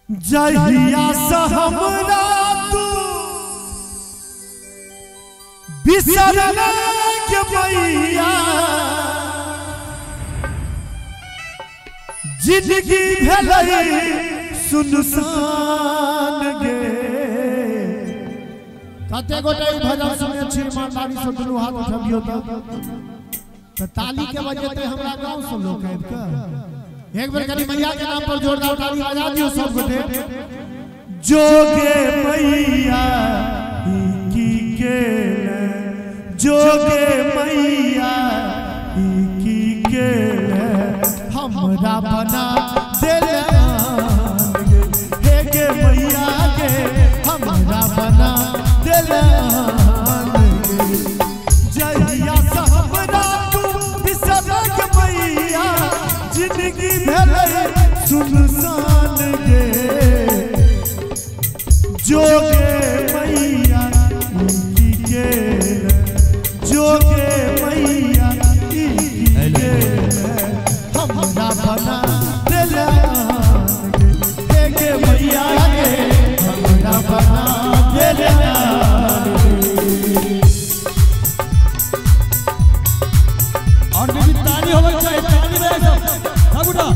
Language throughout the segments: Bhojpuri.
जहिया से हमरा तू बिसरले के मैया जिंदगी भेलै सुनसान गे। कते गोटे भजन सुने छी मातारी से दुनू हाथ उठबियो त ताली के बजेते हमरा गांव से लोग आबि के एक बार कनी मैया के नाम पर जोरदार ताली बजा दियो सब गोटे। जोगे मैया की के जोगे मैया की के हमरा बना देले हे गे मैया के हमरा बना देले। जहिया से हमरा तू बिसरा के मैया जिंदगी भेलै सुनसान गे। जोगे मैया की के जोगे मैया की के हमरा बना देले हे गे मैया के हमरा बना देले। और भी ताली होवे चाहिए, ताली बजा सब सबुटा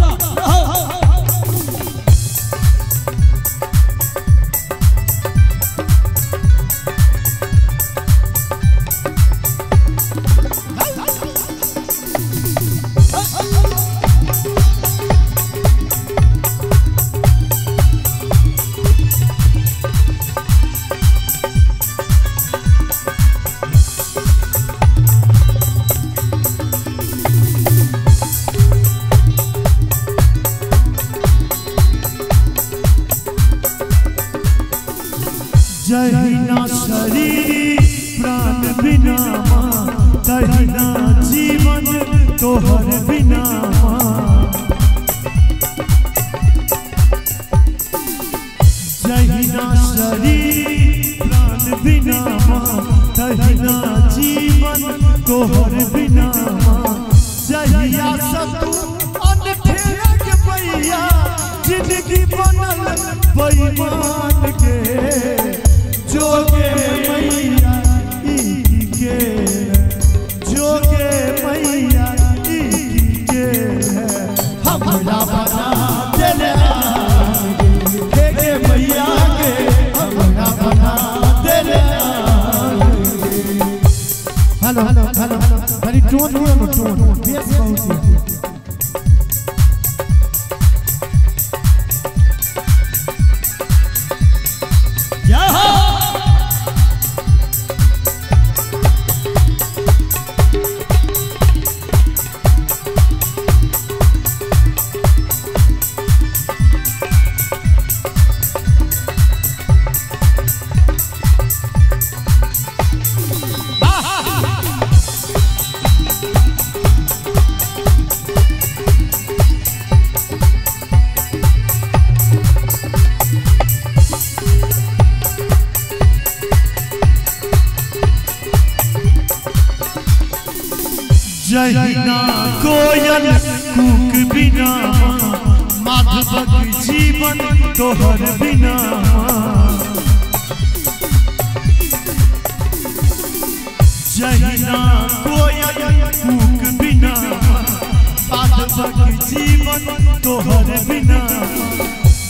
जहिना शरीर प्राण बिना तहिना जीवन तोहर बिना। जहिना शरीर प्राण बिना तहिना जीवन तोहर बिना। जहिया से तू अनठेरा के मैया जिंदगी बनल बेईमान के। जोगे मैया की के जोगे मैया की के हमरा बना देले हे गे मैया के हमरा बना देले। हेलो हेलो हेलो बड़ी टोन दियो न टोन बेस बहुत है। जहिना कोयल कूक बिना माधवक जीवन तोहर बिना। जहिना कोयल कूक बिना माधवक जीवन तोहर बिना।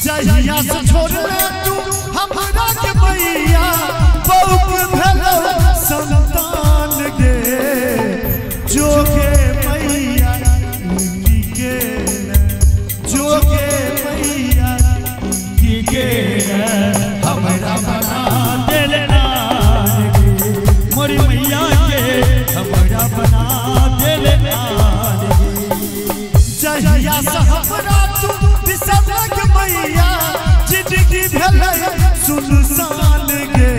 जहिया से छोड़ले तू हमरा के मैया बहुत भेलो संतान गे। जोगे मैया की के जोगे मैया की के हमरा बना देले मोरी मैया के हमरा बना देले। जहिया से हमरा तू बिसरा के मैया जिंदगी भेलै सुनसान गे।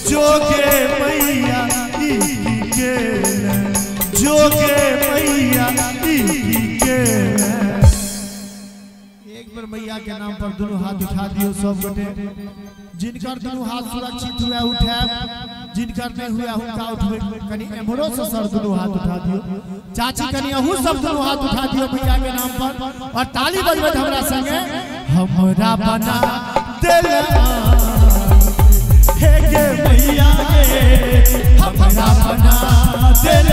जोगे मैया की के जोगे मैया की के। एक बार मैया के नाम पर दोनों हाथ उठा दियो सब गोटे। जिनकर दोनों हाथ सुरक्षित हुए उठाए, जिनकर नहीं हुए हुनका उठबे। कनी एम्हरो से सर दोनों हाथ उठा दियो। चाची कनी अहू सब दोनों हाथ उठा दियो मैया के नाम पर और ताली बजबे हमरा संगे। हमरा बना दिल हे गे मैया गे हमरा बना दिल